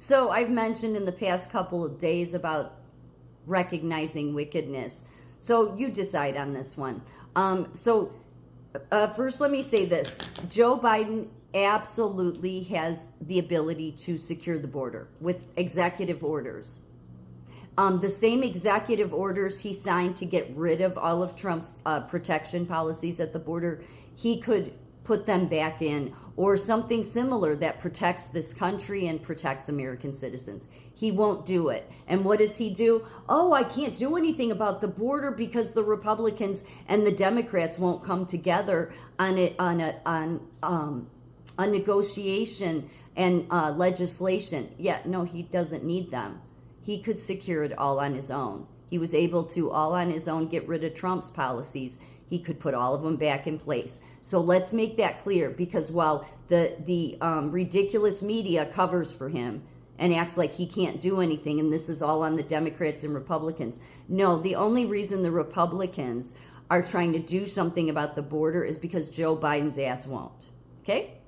So I've mentioned in the past couple of days about recognizing wickedness. So you decide on this one. First, let me say this. Joe Biden absolutely has the ability to secure the border with executive orders. The same executive orders he signed to get rid of all of Trump's protection policies at the border, he could put them back in, or something similar that protects this country and protects American citizens. He won't do it. And what does he do? Oh, I can't do anything about the border because the Republicans and the Democrats won't come together on a negotiation and legislation. Yeah, no, he doesn't need them. He could secure it all on his own. He was able to, all on his own, get rid of Trump's policies. He could put all of them back in place. So let's make that clear, because while the ridiculous media covers for him and acts like he can't do anything, and this is all on the Democrats and Republicans. No, the only reason the Republicans are trying to do something about the border is because Joe Biden's ass won't. Okay?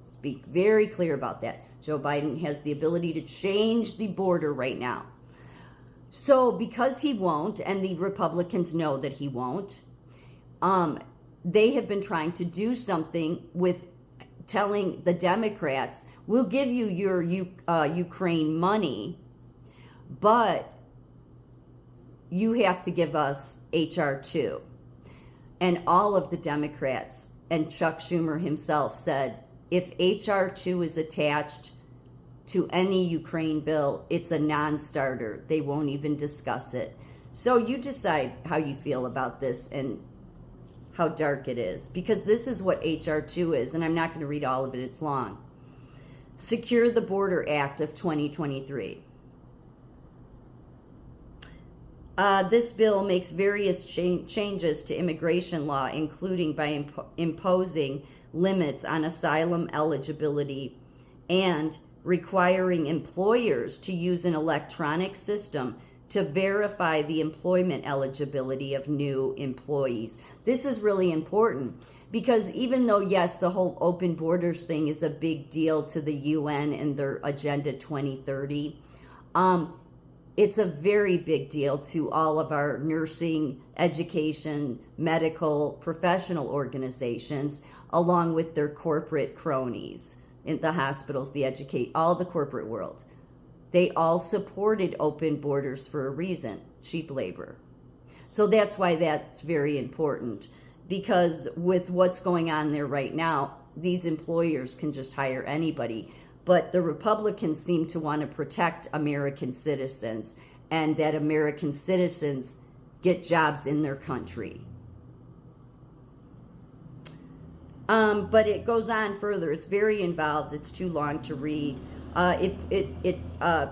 Let's be very clear about that. Joe Biden has the ability to change the border right now. So because he won't, and the Republicans know that he won't, they have been trying to do something with telling the Democrats, we'll give you your Ukraine money, but you have to give us H.R. 2. And all of the Democrats and Chuck Schumer himself said, if H.R. 2 is attached to any Ukraine bill, it's a non-starter. They won't even discuss it. So you decide how you feel about this and how dark it is, because this is what H.R. 2 is, and I'm not going to read all of it, it's long. Secure the Border Act of 2023. This bill makes various changes to immigration law, including by imposing limits on asylum eligibility and requiring employers to use an electronic system to verify the employment eligibility of new employees. This is really important because even though, yes, the whole open borders thing is a big deal to the UN and their Agenda 2030, it's a very big deal to all of our nursing, education, medical, professional organizations, along with their corporate cronies in the hospitals, all the corporate world. They all supported open borders for a reason, cheap labor. So that's why that's very important, because with what's going on there right now, these employers can just hire anybody. But the Republicans seem to want to protect American citizens and that American citizens get jobs in their country. But it goes on further. It's very involved. It's too long to read. It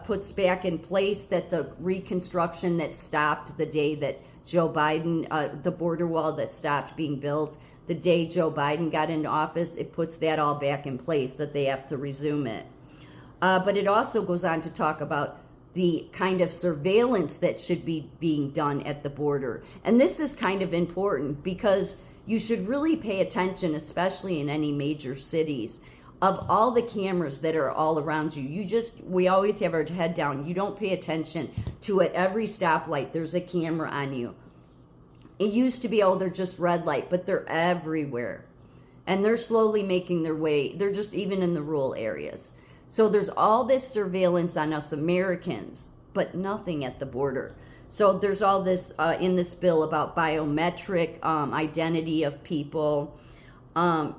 puts back in place that the reconstruction that stopped the day that Joe Biden, the border wall that stopped being built, the day Joe Biden got into office, it puts that all back in place, that they have to resume it. But it also goes on to talk about the kind of surveillance that should be being done at the border. And this is kind of important because you should really pay attention, especially in any major cities, of all the cameras that are all around you. We always have our head down. You don't pay attention to at every stoplight, there's a camera on you. It used to be, they're just red light, but they're everywhere. And they're slowly making their way. They're just even in the rural areas. So there's all this surveillance on us Americans, but nothing at the border. So there's all this in this bill about biometric identity of people.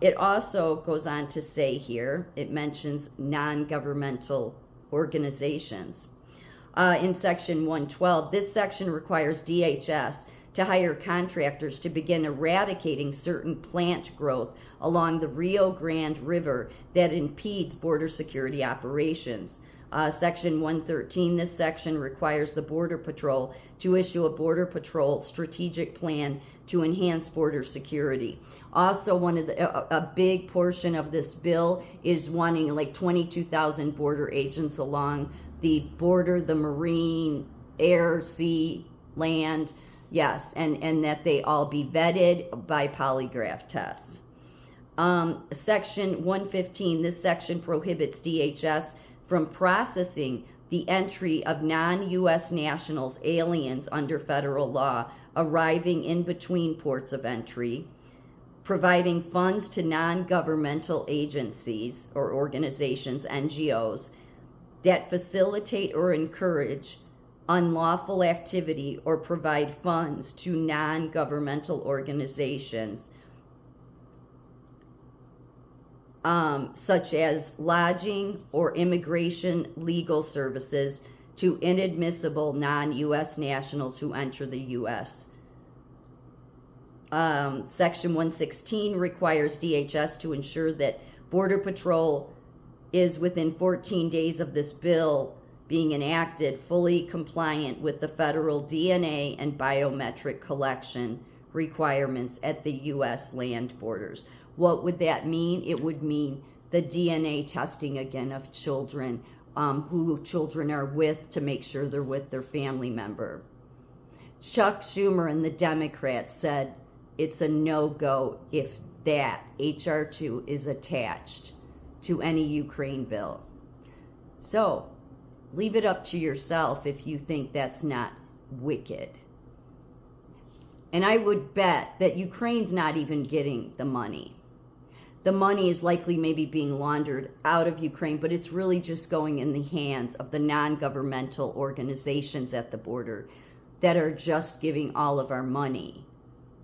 It also goes on to say here, it mentions non-governmental organizations. In section 112, this section requires DHS to hire contractors to begin eradicating certain plant growth along the Rio Grande River that impedes border security operations. Section 113, this section requires the Border Patrol to issue a Border Patrol strategic plan to enhance border security. Also, a big portion of this bill is wanting like 22,000 border agents along the border, the marine, air, sea, land, yes, and that they all be vetted by polygraph tests. Section 115, this section prohibits DHS from processing the entry of non-U.S. nationals, aliens under federal law, arriving in between ports of entry, providing funds to non-governmental agencies or organizations, NGOs, that facilitate or encourage unlawful activity or provide funds to non-governmental organizations, such as lodging or immigration legal services to inadmissible non-U.S. nationals who enter the U.S. Section 116 requires DHS to ensure that Border Patrol is within 14 days of this bill being enacted, fully compliant with the federal DNA and biometric collection requirements at the U.S. land borders. What would that mean? It would mean the DNA testing again of children, who children are with, to make sure they're with their family member. Chuck Schumer and the Democrats said it's a no-go if that H.R. 2 is attached to any Ukraine bill. So, leave it up to yourself if you think that's not wicked. And I would bet that Ukraine's not even getting the money. The money is likely maybe being laundered out of Ukraine, but it's really just going in the hands of the non-governmental organizations at the border that are just giving all of our money.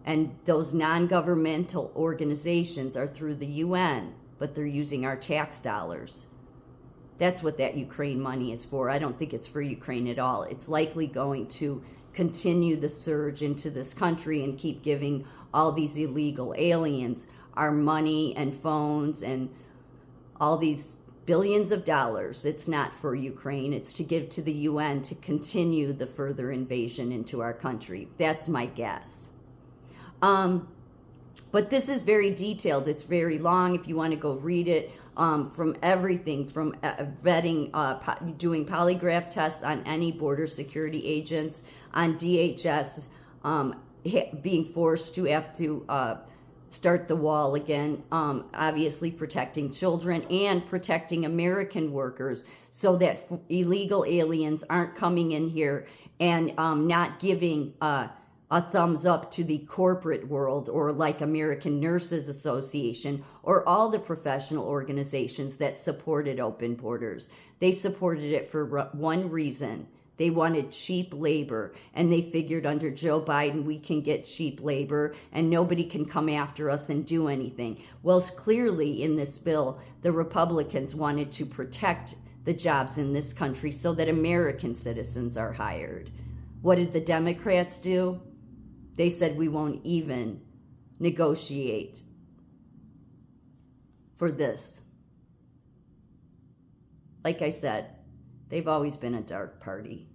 And those non-governmental organizations are through the UN, but they're using our tax dollars. That's what that Ukraine money is for. I don't think it's for Ukraine at all. It's likely going to continue the surge into this country and keep giving all these illegal aliens our money and phones and all these billions of dollars. It's not for Ukraine. It's to give to the UN to continue the further invasion into our country. That's my guess. But this is very detailed. It's very long. If you want to go read it, from everything from vetting, doing polygraph tests on any border security agents, on DHS being forced to have to start the wall again, obviously protecting children and protecting American workers so that illegal aliens aren't coming in here and not giving a thumbs up to the corporate world, or like American Nurses Association or all the professional organizations that supported open borders. They supported it for one reason. They wanted cheap labor, and they figured under Joe Biden we can get cheap labor and nobody can come after us and do anything. Well, clearly in this bill, the Republicans wanted to protect the jobs in this country so that American citizens are hired. What did the Democrats do? They said we won't even negotiate for this. Like I said, they've always been a dark party.